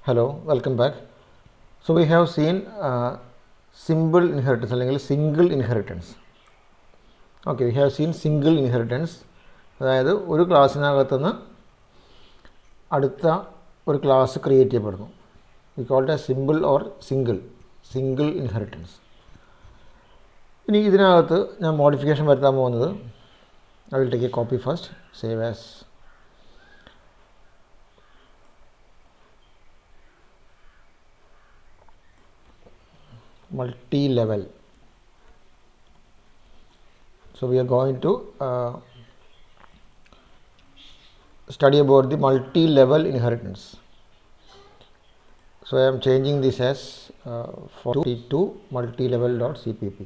Hello, welcome back. So we have seen simple inheritance അല്ലെങ്കിൽ single inheritance. Okay, we have seen single inheritance. അതായത് ഒരു ക്ലാസ്സിനകത്തുനിന്ന് അടുത്ത ഒരു class create ചെയ്യപ്പെടുന്നു. We call it as simple or single inheritance. ഇനി ഇതിനകത്ത് ഞാൻ മോഡിഫിക്കേഷൻ വരുത്താൻ പോകുന്നത് I will take a copy first, save as multi-level. So we are going to study about the multi-level inheritance. So I am changing this as to multi-level.cpp.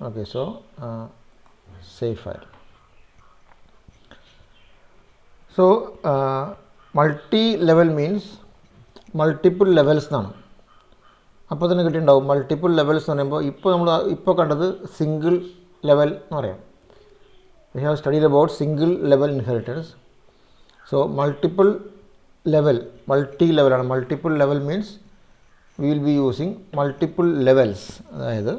Okay, so save file. So multi-level means multiple levels എന്നാണ്. അപ്പോൾ തന്നെ കിട്ടിയിട്ടുണ്ടാവും multiple levels എന്ന് പറയുമ്പോൾ നമ്മൾ കണ്ടത് single level എന്ന് പറയാം. We have studied about single level inheritance. So multi ലെവലാണ്. Multiple level means we will be using multiple levels. അതായത്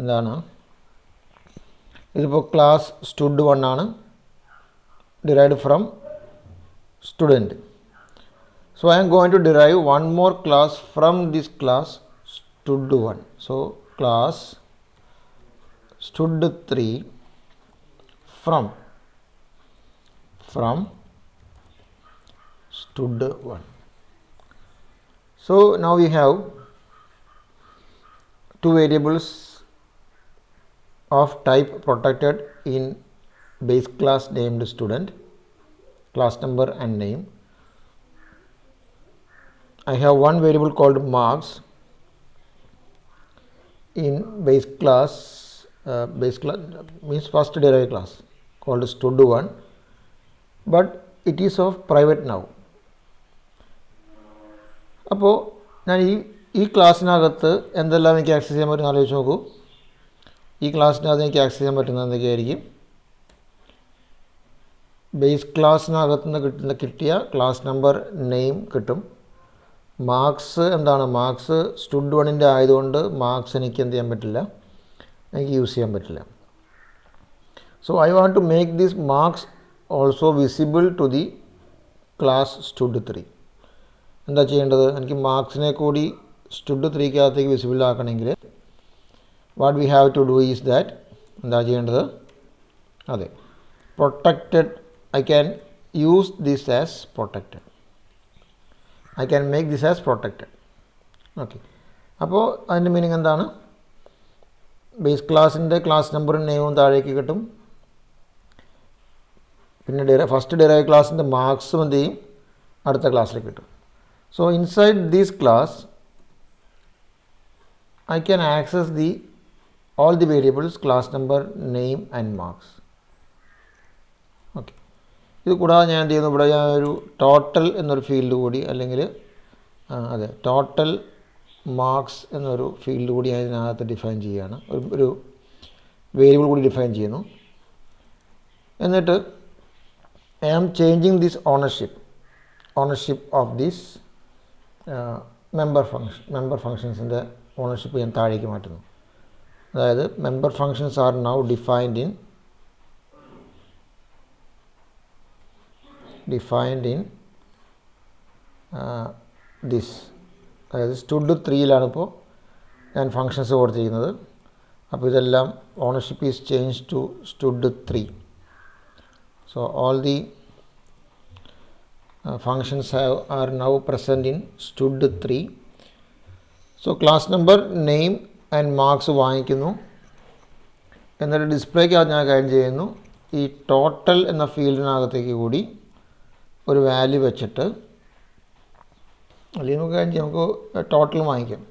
എന്താണ്, ഇതിപ്പോൾ ക്ലാസ് സ്റ്റുഡ് 1 ആണ്, derived from student. So I am going to derive one more class from this class stud1. So class stud3 from stud1. So now we have two variables of type protected in base class named student, class number and name. I have one variable called marks in base class means first derived class called stud1, but it is of private now. അപ്പോൾ ഞാൻ ഈ ക്ലാസ്സിനകത്ത് എന്തെല്ലാം എനിക്ക് access ചെയ്യാൻ പറ്റുന്ന ആലോചിച്ച് നോക്കൂ. ഈ ക്ലാസ്സിനകത്ത് എനിക്ക് ആക്സസ് ചെയ്യാൻ പറ്റുന്നത് എന്തൊക്കെയായിരിക്കും? ബേസ് ക്ലാസ്സിനകത്ത് നിന്ന് കിട്ടിയ ക്ലാസ് നമ്പർ നെയിം കിട്ടും. മാർക്സ് എന്താണ്? മാർക്സ് സ്റ്റുഡ് 1ൻ്റെ ആയതുകൊണ്ട് മാർക്സ് എനിക്ക് എന്ത് ചെയ്യാൻ പറ്റില്ല, എനിക്ക് യൂസ് ചെയ്യാൻ പറ്റില്ല. So I want to make this marks also visible to the class stud 3. എന്താ ചെയ്യേണ്ടത്? എനിക്ക് മാർക്സിനെ കൂടി സ്റ്റുഡ് 3ക്കകത്തേക്ക് വിസിബിൾ ആക്കണമെങ്കിൽ what we have to do is that, എന്താ ചെയ്യേണ്ടത്? അതെ, protected. I can use this as protected. I can make this as protected. Okay. അപ്പോൾ അതിൻ്റെ മീനിങ് എന്താണ്? ബേസ് ക്ലാസ്സിൻ്റെ ക്ലാസ് നമ്പറും നെയിമും താഴേക്ക് കിട്ടും. പിന്നെ ഫസ്റ്റ് ഡിറൈവ് ക്ലാസ്സിൻ്റെ മാർക്സും എന്ത് ചെയ്യും? അടുത്ത ക്ലാസ്സിലേക്ക് കിട്ടും. So inside these class I can access all the variables class number, name and marks. Okay. ഇത് കൂടാതെ ഞാൻ എന്ത് ചെയ്യുന്നു, ഇവിടെ ഞാൻ ഒരു ടോട്ടൽ എന്നൊരു ഫീൽഡ് കൂടി, അല്ലെങ്കിൽ അതെ ടോട്ടൽ മാർക്സ് എന്നൊരു ഫീൽഡ് കൂടി ഞാൻ ഇതിനകത്ത് ഡിഫൈൻ ചെയ്യുകയാണ്. ഒരു വേരിയബിൾ കൂടി ഡിഫൈൻ ചെയ്യുന്നു. എന്നിട്ട് I am changing this ownership of this member ഫങ്ഷൻസിൻ്റെ ഓണർഷിപ്പ് ഞാൻ താഴേക്ക് മാറ്റുന്നു. അതായത് member functions are now defined in this. അതായത് സ്റ്റുഡ് 3യിലാണ് ഇപ്പോൾ ഞാൻ ഫങ്ഷൻസ് കൊടുത്തിരിക്കുന്നത്. അപ്പോൾ ഇതെല്ലാം ownership is change to stud 3. So all the functions are now present in stud 3. So class number, name and marks വാങ്ങിക്കുന്നു. എന്നിട്ട് ഡിസ്പ്ലേക്കകത്ത് ഞാൻ കാര്യം ചെയ്യുന്നു, ഈ ടോട്ടൽ എന്ന ഫീൽഡിനകത്തേക്ക് കൂടി ഒരു വാല്യൂ വെച്ചിട്ട്, അല്ലെങ്കിൽ നമുക്ക് ടോട്ടൽ വാങ്ങിക്കാം,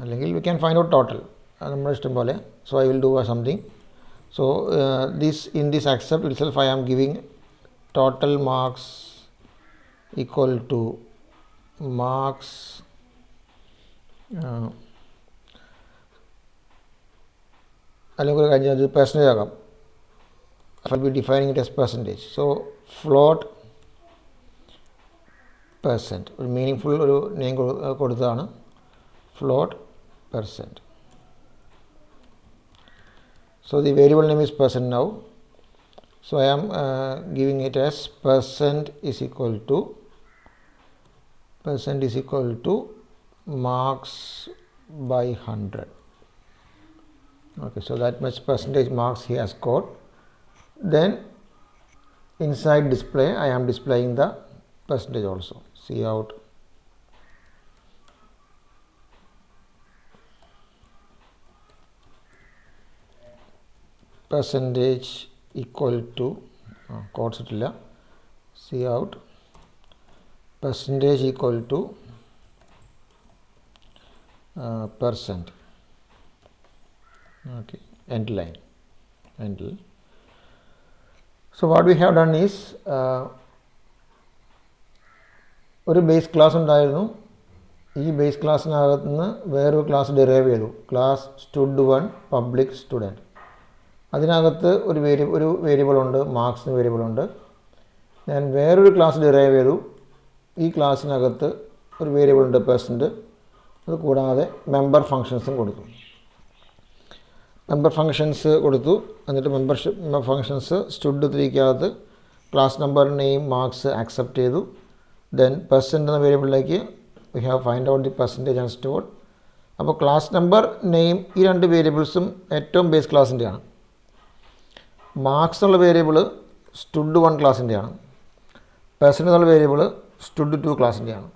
അല്ലെങ്കിൽ we can find out total, അത് നമ്മുടെ ഇഷ്ടം പോലെ. So I will do something. So in this accept itself I am giving total marks equal to marks അല്ലെങ്കിൽ ഒരു കാര്യം, അത് പെർസെൻറ്റേജ് ആക്കാം. I will be defining it as percentage. So float percent, ഒരു meaningful ഒരു നെയിം കൊടുത്തതാണ് float percent. So the variable name is percent now. So I am giving it as percent is equal to marks by 100. Okay, so that much percentage marks he has scored. Then inside display I am displaying the percentage also. Cout percentage equal to quotes ഇട്ടില്ല, cout percentage equal to percent. Okay, end line. So what we have done is ഒരു base class ഉണ്ടായിരുന്നു. ഈ base ക്ലാസ്സിനകത്ത് നിന്ന് വേറൊരു class derive ചെയ്തു, class stud1 public student. അതിനകത്ത് ഒരു variable ഉണ്ട്, മാർക്സിന് വേരിയബിൾ ഉണ്ട്. ഞാൻ വേറൊരു ക്ലാസ് ഡിറൈവ് ചെയ്തു, ഈ ക്ലാസ്സിനകത്ത് ഒരു വേരിയബിൾ ഉണ്ട് പെർസെൻറ്റ്. അത് കൂടാതെ മെമ്പർ ഫങ്ഷൻസും കൊടുത്തു. മെമ്പർ ഫങ്ഷൻസ് കൊടുത്തു. എന്നിട്ട് മെമ്പർഷിപ്പ് ഫങ്ഷൻസ് stud3ക്കകത്ത് class number name marks accept ചെയ്തു. ദെൻ പെർസെൻറ്റ് എന്ന വേരിയബിളിലേക്ക് we have find out the percentage and stored. അപ്പോൾ ക്ലാസ് നമ്പർ നെയിം ഈ രണ്ട് വേരിയബിൾസും ഏറ്റവും ബേസ് ക്ലാസ്സിൻ്റെയാണ്. മാർക്സ് എന്നുള്ള വേരിയബിൾ stud1 ക്ലാസ്സിൻ്റെയാണ്. പെർസെൻറ്റ് എന്നുള്ള വേരിയബിൾ stud2 ക്ലാസ്സിൻ്റെയാണ്.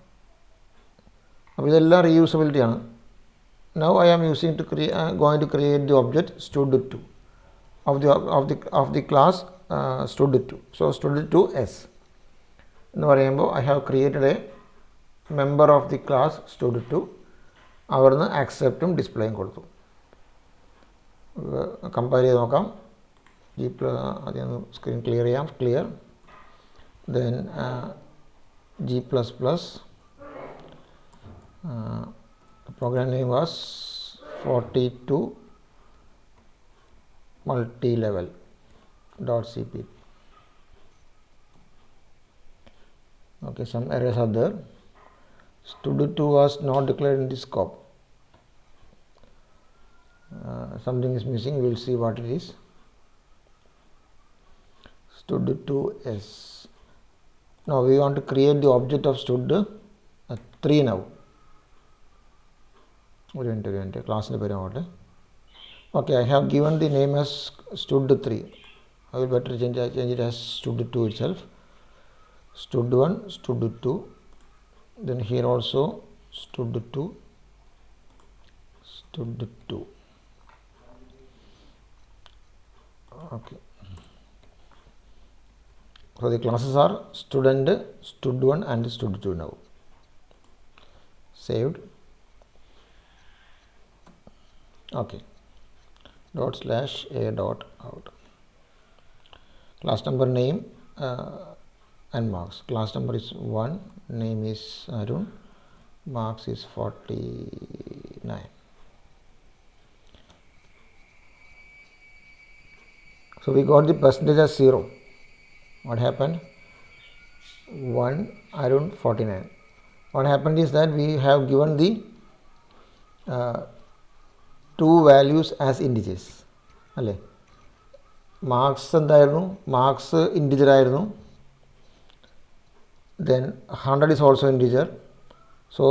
അപ്പോൾ ഇതെല്ലാം റീയൂസബിലിറ്റിയാണ്. Now I am going to create the object stud2 of the class stud2. So stud2s എന്ന് പറയുമ്പോൾ I have created a member of the class stud2. അവിടുന്ന് ആക്സെപ്റ്റും ഡിസ്പ്ലേയും കൊടുത്തു. കമ്പയർ ചെയ്ത് നോക്കാം. ആദ്യം സ്ക്രീൻ ക്ലിയർ ചെയ്യാം. Clear. Then G++. The program name was 42 multilevel.cpp. Okay, some errors are there. Stud2 was not declared in the scope. Something is missing. We will see what it is. Stud2s. Now we want to create the object of stud3 now. ഒരു minute ക്ലാസ്സിൻ്റെ പേര് ആവട്ടെ. Okay, I have given the name as stud3. I will better change it as stud2 itself. stud1, stud2, then here also stud2. Okay, so the classes are student, stud1 and stud2 now. Saved. Okay, ./a.out. Class number name and marks. Class number is 1, name is Arun, marks is 49. So we got the percentage as 0. What happened? 1 Arun 49. What happened is that we have given the two values as integers. അല്ലേ? Marks എന്തായിരുന്നു? Marks integer ആയിരുന്നു. Then 100 is also integer. So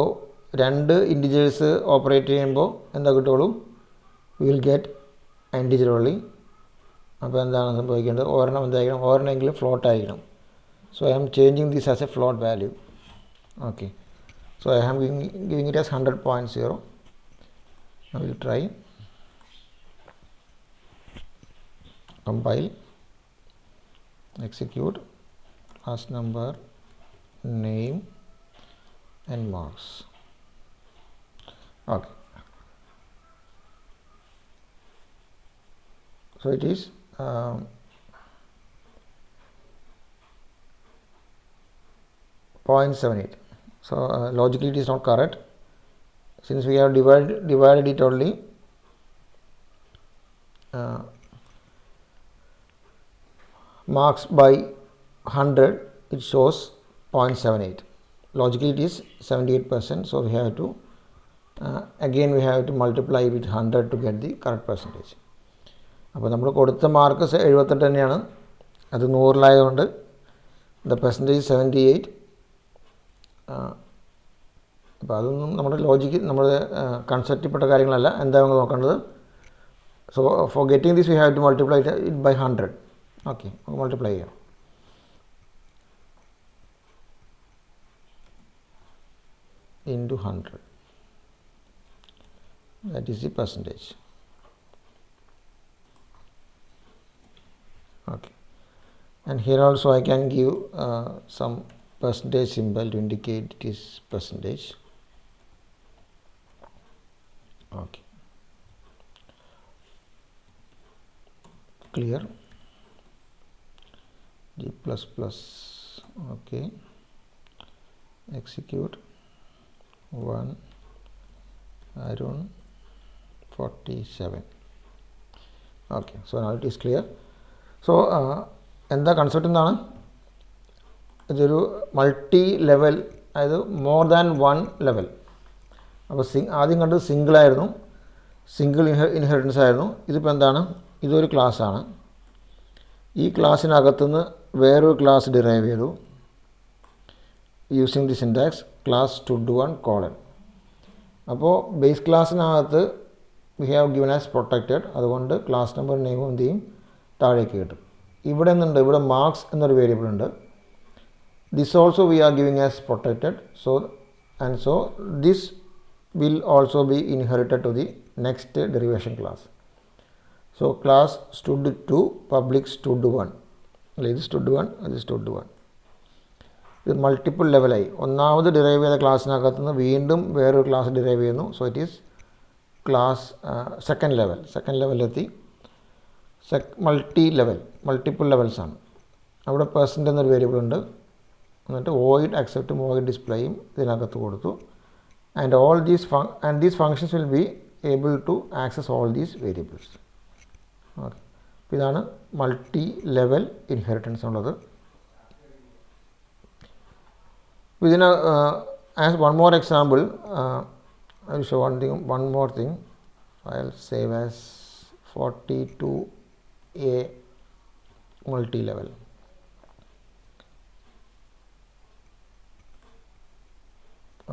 രണ്ട് integers operate ചെയ്യുമ്പോൾ എന്താ കിട്ടുള്ളൂ? we will get integer only. അപ്പോൾ എന്താണ് സംഭവിക്കേണ്ടത്? ഒരെണ്ണം എന്തായിരിക്കണം? ഒരെണ്ണമെങ്കിലും ഫ്ലോട്ട് ആയിരിക്കണം. So I am changing this as a float value. Okay, so I am giving it as 100.0. I will try. Compile, execute. Class number, name and marks. Okay, so it is 0.78. So logically it is not correct, since we have divided it only marks by 100, it shows 0.78. Logically it is 78%, so we have to again we have to multiply with 100 to get the correct percentage. അപ്പോൾ നമ്മൾ കൊടുത്ത mark 78 തന്നെയാണ്, അത് 100-ലായതുകൊണ്ട് the percentage 78. അപ്പോൾ അതൊന്നും നമ്മുടെ logic നമ്മുടെ കൺസെപ്റ്റിൽപ്പെട്ട കാര്യങ്ങളല്ല. എന്താ നമ്മൾ നോക്കേണ്ടത്? So for getting this we have to multiply it by 100. Okay, നമുക്ക് മൾട്ടിപ്ലൈ ചെയ്യാം. Into 100, that is the percentage. Okay, and here also I can give some percentage symbol to indicate it is percentage. Okay, clear. G++. Okay, execute. 1 Arun 47. Okay, so now it is clear. So എന്താ concept എന്താണ്? ഇതൊരു multi level, അതായത് more than one level. അപ്പോൾ ആദ്യം കണ്ടത് സിംഗിളായിരുന്നു, single inheritance ആയിരുന്നു. ഇതിപ്പോൾ എന്താണ്? ഇതൊരു ക്ലാസ്സാണ്. ഈ ക്ലാസ്സിനകത്തുനിന്ന് വേറൊരു ക്ലാസ് ഡിറൈവ് ചെയ്തു using the syntax class stud1 colon. അപ്പോൾ ബേസ് ക്ലാസ്സിനകത്ത് we have given as protected, അതുകൊണ്ട് ക്ലാസ് നമ്പർ നെയിമും എന്ത് ചെയ്യും? താഴേക്ക് കിട്ടും. ഇവിടെ നിന്നുണ്ട്, ഇവിടെ മാർക്സ് എന്നൊരു വേരിയബിൾ ഉണ്ട്. This also we R giving as protected. So this will also be inherited to the next derivation class. So class stud2 public stud1, this stud1, this stud1. ഇത് മൾട്ടിപ്പിൾ ലെവലായി. ഒന്നാമത് ഡിറൈവ് ചെയ്ത ക്ലാസ്സിനകത്തുനിന്ന് വീണ്ടും വേറൊരു class derive ചെയ്യുന്നു. So it is class second ലെവലിലെത്തി. Multiple ലെവൽസാണ്. അവിടെ പെർസെൻ്റ് എന്നൊരു വേരിയബിൾ ഉണ്ട്. എന്നിട്ട് വോയിഡ് അക്സെപ്റ്റും വോയിഡ് ഡിസ്പ്ലേയും ഇതിനകത്ത് കൊടുത്തു. And these functions will be able to access all these variables. Okay, ഇതാണ് മൾട്ടി ലെവൽ ഇൻഹെറിറ്റൻസ് ഉള്ളത്. As one more example, I will show one more thing. I will save as 42A multi-level.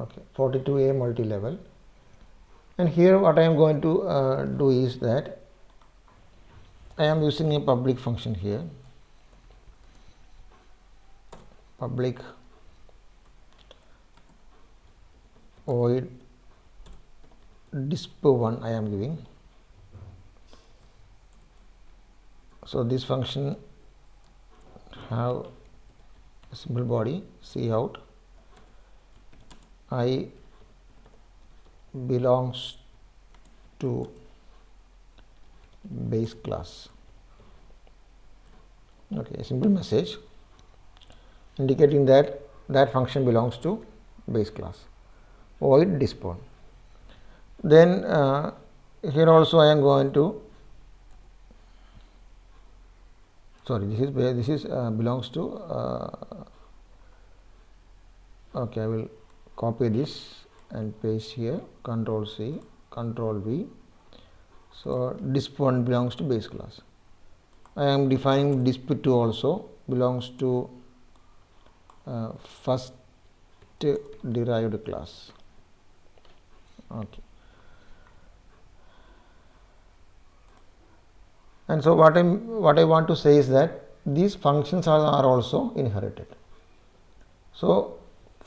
Okay, 42A multi-level. And here what I am going to do is that I am using a public function here. Public void disp1 I am giving. So this function have a simple body, cout I belongs to base class. Okay, a simple message indicating that that function belongs to base class. Void disp1. Then here also I am going to, sorry, this is belongs to okay, I will copy this and paste here, Control C, Control V. So disp1 belongs to base class. I am defining disp2 also belongs to first derived class. Okay, and so what I want to say is that these functions are also inherited. So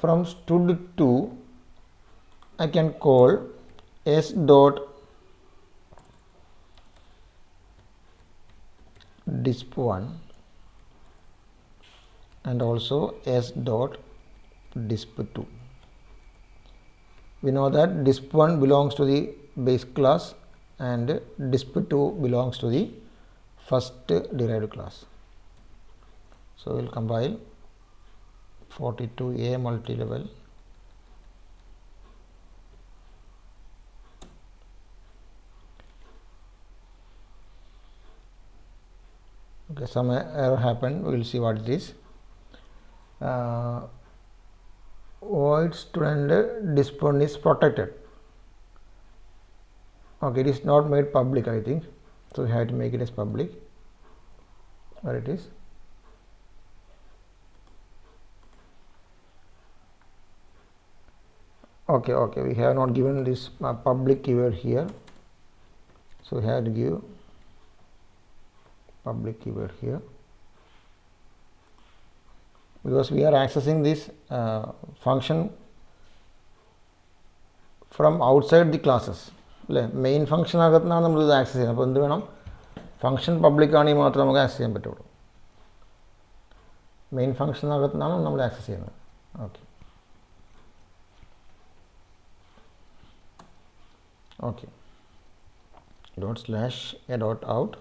from stud2 I can call s dot disp1 and also s dot disp2. We know that disp1 belongs to the base class and disp2 belongs to the first derived class. So we will compile 42A multi-level. Okay, some error happened. We will see what it is. Void student discipline is protected. Okay, it is not made public, I think, so we have to make it as public. Where it is? Okay, we have not given this public keyword here, so we have to give public keyword here, because we are accessing this function from outside the classes. Main function agathnana nammal idu access cheyyana. Appo endu venam function public aaneങ്കിൽ മാത്രമേ നമുക്ക് access ചെയ്യാൻ പറ്റുള്ളൂ. Main function അകത്താണ് നമ്മൾ access ചെയ്യുന്നത്. Okay, dot slash a dot out.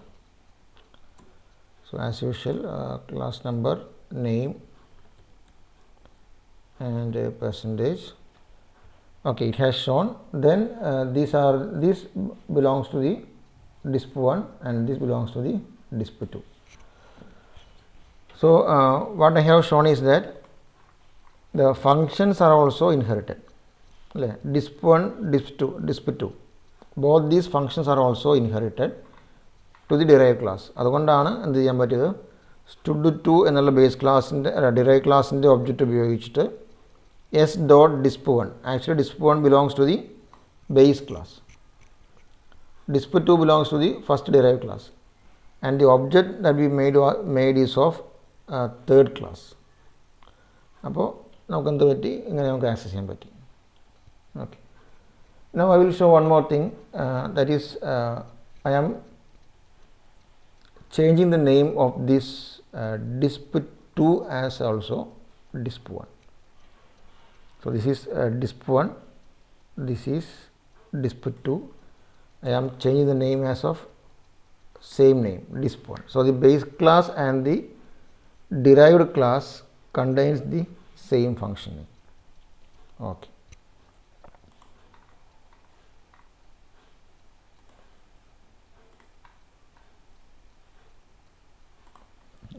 So as usual, class number, name, and percentage. Okay, it has shown. Then this belongs to the disp1 and this belongs to the disp2. So what I have shown is that the functions are also inherited. Disp1, disp2, disp2, both these functions are also inherited to the derived class. അതുകൊണ്ടാണ് എന്ത് ചെയ്യാൻ പറ്റിയത്, stud2 എന്നുള്ള base ക്ലാസിൻ്റെ derived ക്ലാസിൻ്റെ object ഉപയോഗിച്ചിട്ട് s dot disp1, actually disp1 belongs to the base class, disp2 belongs to the first derived class, and the object that we made is of third class. അപ്പോൾ നമുക്ക് എന്ത് പറ്റി, ഇങ്ങനെ നമുക്ക് access ചെയ്യാൻ പറ്റി. Okay, now I will show one more thing, that is I am changing the name of this disp2 as also disp1. So this is disp1, this is disp2. I am changing the name as of same name, disp1. So the base class and the derived class contains the same function name. Okay.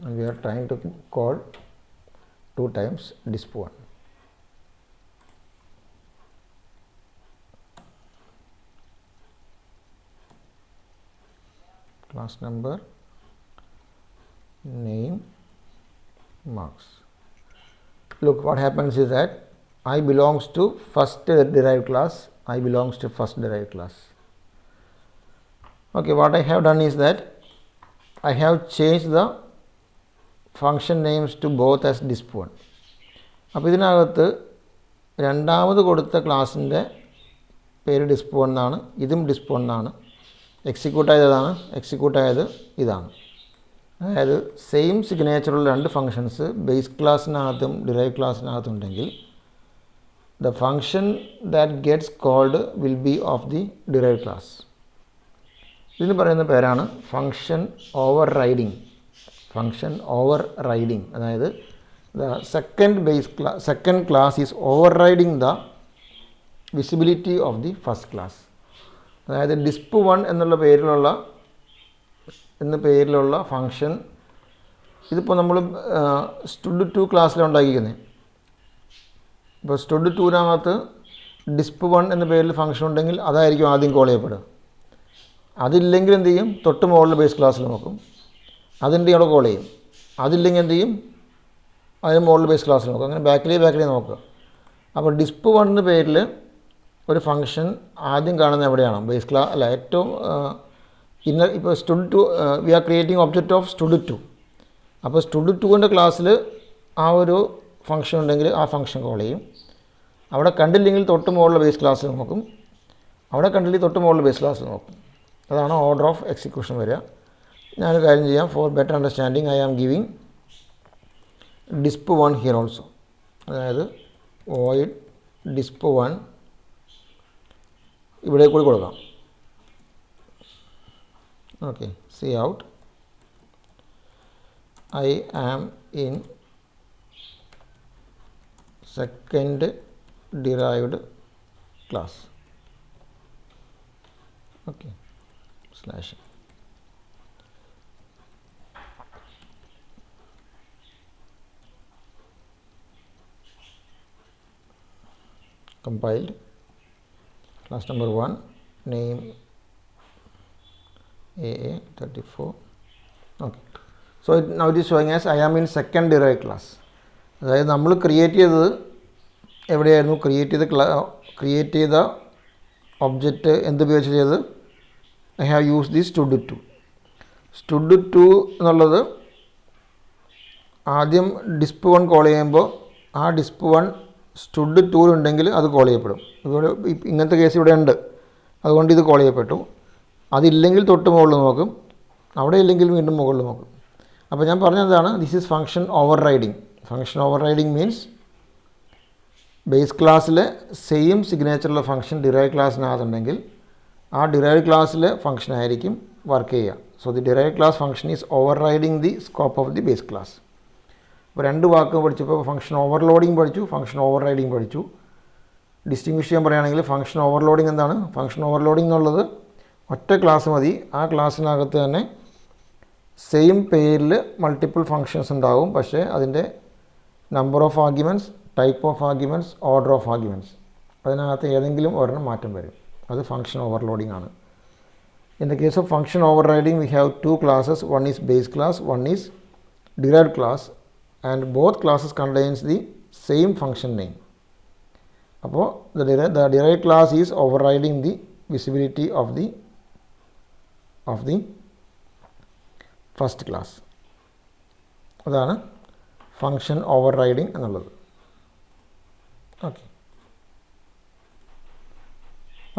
And we are trying to call 2 times disp1. Class number, name, marks. Look, what happens is that I belongs to first derived class, I belongs to first derived class. Okay, what I have done is that I have changed the function names to both as disp1. അപ്പോൾ ഇതിനകത്ത് രണ്ടാമത് കൊടുത്ത ക്ലാസ്സിൻ്റെ പേര് disp1 എന്നാണ്, ഇതും disp1 എന്നാണ്. Execute ആയതാണ്, എക്സിക്യൂട്ട് ആയത് ഇതാണ്. അതായത് സെയിം സിഗ്നേച്ചറുള്ള രണ്ട് ഫങ്ഷൻസ് ബേസ് ക്ലാസ്സിനകത്തും ഡിറൈവ് ക്ലാസ്സിനകത്തും ഉണ്ടെങ്കിൽ the function that gets called will be of the derived class. ഇതിന് പറയുന്ന പേരാണ് function over riding. Function over riding, അതായത് the second class is overriding the visibility of the first class. അതായത് disp1 എന്നുള്ള പേരിലുള്ള function ഇതിപ്പോൾ നമ്മൾ stud2 ക്ലാസ്സിലാണ് ഉണ്ടാക്കിയിരിക്കുന്നത്. ഇപ്പോൾ stud2നകത്ത് disp1 എന്ന പേരിൽ ഫങ്ഷൻ ഉണ്ടെങ്കിൽ അതായിരിക്കും ആദ്യം കോൾ ചെയ്യപ്പെടുക. അതില്ലെങ്കിൽ എന്ത് ചെയ്യും, തൊട്ട് മുകളിൽ ബേസ് ക്ലാസ്സിൽ നോക്കും, അതിൻ്റെ അവിടെ കോൾ ചെയ്യും. അതില്ലെങ്കിൽ എന്ത് ചെയ്യും, അതിന് മുകളിൽ ബേസ് ക്ലാസ്സിൽ നോക്കും. അങ്ങനെ ബാക്കിലേ നോക്കുക. അപ്പോൾ disp1 എന്ന പേരിൽ ഒരു ഫങ്ഷൻ ആദ്യം കാണുന്നത് എവിടെയാണ്, ബേസ് ക്ലാസ് അല്ല, ഏറ്റവും ഇപ്പോൾ stud2 we are creating object of stud2. അപ്പോൾ stud2ൻ്റെ ക്ലാസ്സിൽ ആ ഒരു ഫങ്ഷൻ ഉണ്ടെങ്കിൽ ആ ഫങ്ഷൻ കോൾ ചെയ്യും. അവിടെ കണ്ടില്ലെങ്കിൽ തൊട്ട് മുകളിൽ ബേസ് ക്ലാസ്സിൽ നോക്കും, അവിടെ കണ്ടില്ലെങ്കിൽ തൊട്ട് മുകളിൽ ബേസ് ക്ലാസ്സിൽ നോക്കും. അതാണ് ഓർഡർ ഓഫ് എക്സിക്യൂഷൻ വരിക. ഞാനൊരു കാര്യം ചെയ്യാം, for better understanding I am giving disp1 here also. അതായത് void disp1 ഇവിടെ കൂടി കൊടുക്കാം. Okay, C out I am in second derived class. Okay, slash. compiled. Class number 1, name AA34. Okay. So now it is showing as I am in second derived class. അതായത് നമ്മൾ create ചെയ്തത് എവിടെയായിരുന്നു? Create ചെയ്ത object എന്തുപയോഗിച്ച് ചെയ്തത്? I have use the stud2. stud2 എന്നുള്ളത് ആദ്യം disp1 call ചെയ്യുമ്പോൾ ആ disp1 stud2 ഉണ്ടെങ്കിൽ അത് കോൾ ചെയ്യപ്പെടും. ഇവിടെ ഇങ്ങനത്തെ കേസ് ഇവിടെ ഉണ്ട്, അതുകൊണ്ട് ഇത് കോൾ ചെയ്യപ്പെട്ടു. അതില്ലെങ്കിൽ തൊട്ട് മുകളിൽ നോക്കും, അവിടെ ഇല്ലെങ്കിൽ വീണ്ടും മുകളിൽ നോക്കും. അപ്പോൾ ഞാൻ പറഞ്ഞതാണ്, this is function over riding. Function over riding means base ക്ലാസ്സിലെ സെയിം സിഗ്നേച്ചറുള്ള ഫംഗ്ഷൻ ഡിറൈവ് ക്ലാസ്സിനകത്തുണ്ടെങ്കിൽ ആ ഡിറൈവ് ക്ലാസ്സിലെ ഫംഗ്ഷൻ ആയിരിക്കും വർക്ക് ചെയ്യുക. So the derive class function is overriding the scope of the base class. അപ്പോൾ രണ്ട് വാക്ക് പഠിച്ചപ്പോൾ ഫംഗ്ഷൻ ഓവർലോഡിങ് പഠിച്ചു, function over riding പഠിച്ചു. ഡിസ്റ്റിങ്വിഷ് ചെയ്യാൻ പറയുകയാണെങ്കിൽ ഫംഗ്ഷൻ ഓവർലോഡിങ് എന്താണ്? ഫംഗ്ഷൻ ഓവർലോഡിങ് എന്നുള്ളത് ഒറ്റ ക്ലാസ് മതി, ആ ക്ലാസ്സിനകത്ത് തന്നെ സെയിം പേരിൽ മൾട്ടിപ്പിൾ ഫങ്ഷൻസ് ഉണ്ടാവും, പക്ഷേ അതിൻ്റെ number of arguments, type of arguments, order of arguments അതിനകത്ത് ഏതെങ്കിലും ഒരെണ്ണം മാറ്റം വരും. അത് ഫംഗ്ഷൻ ഓവർലോഡിങ് ആണ്. In the case of function overriding we have two classes, one is base class, one is derived class, and both classes contains the same function name. അപ്പോൾ the derived class is overriding the visibility of the first class. അതാണ് function overriding എന്നുള്ളത്.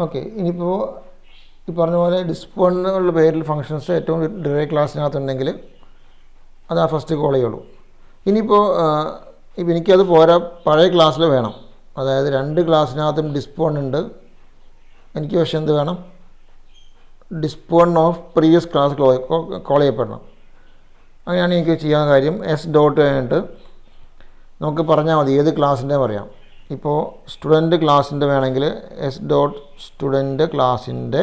Okay ഇനിയിപ്പോൾ ഈ പറഞ്ഞ പോലെ disp1 എന്നുള്ള പേരിൽ functions ഏറ്റവും ഡിറൈവ് ക്ലാസ്സിനകത്തുണ്ടെങ്കിൽ അത് ആ ഫസ്റ്റ് കോൾ ചെയ്യുള്ളൂ. ഇനിയിപ്പോൾ എനിക്കത് പോരാ, പഴയ ക്ലാസ്സിൽ വേണം. അതായത് രണ്ട് ക്ലാസ്സിനകത്തും disp1 ഉണ്ട്, എനിക്ക് പക്ഷേ എന്ത് വേണം? disp1 of previous class call ചെയ്യപ്പെടണം. അങ്ങനെയാണ് എനിക്ക് ചെയ്യാൻ കാര്യം. എസ് ഡോട്ട് കഴിഞ്ഞിട്ട് നമുക്ക് പറഞ്ഞാൽ മതി, ഏത് ക്ലാസ്സിൻ്റെ പറയാം. ഇപ്പോൾ സ്റ്റുഡൻറ്റ് ക്ലാസ്സിൻ്റെ വേണമെങ്കിൽ എസ് ഡോട്ട് സ്റ്റുഡൻറ്റ് ക്ലാസ്സിൻ്റെ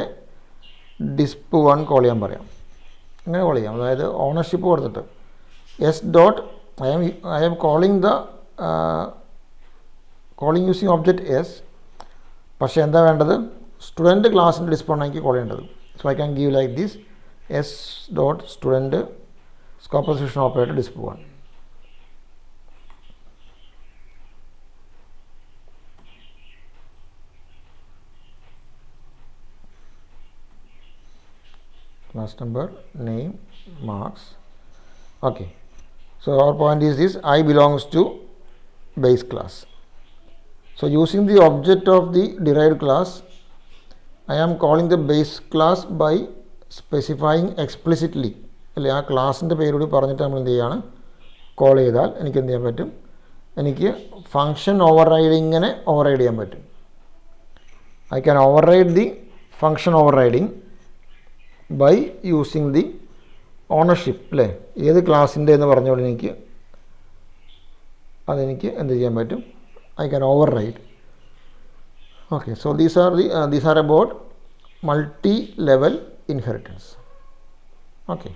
disp1 കോൾ ചെയ്യാൻ പറയാം. അങ്ങനെ കോൾ ചെയ്യാം. അതായത് ഓണർഷിപ്പ് കൊടുത്തിട്ട് S dot I am calling using object S, പക്ഷേ എന്താ വേണ്ടത്? സ്റ്റുഡൻറ്റ് ക്ലാസ്സിൻ്റെ disp1 ആക്കി കോൾ ചെയ്യേണ്ടത്. So I can give like this S dot student scope position operator disp1. Class number, name, marks. Okay, so our point is this: I belongs to base class. So using the object of the derived class, I am calling the base class by specifying explicitly. അല്ലെ, ആ ക്ലാസ്സിൻ്റെ പേരോട് പറഞ്ഞിട്ട് നമ്മൾ എന്ത് ചെയ്യാണ്? Call ചെയ്താൽ എനിക്ക് എന്ത് ചെയ്യാൻ പറ്റും? എനിക്ക് ഫംഗ്ഷൻ ഓവർ റൈഡിങ്ങിനെ ഓവർ റൈഡ് ചെയ്യാൻ പറ്റും. I can override the function overriding by using the ownership. അല്ലേ, ഏത് ക്ലാസ്സിൻ്റെ എന്ന് പറഞ്ഞുകൊണ്ട് അതെനിക്ക് എന്ത് ചെയ്യാൻ പറ്റും? I can override. Okay, so these are about multilevel inheritance. Okay.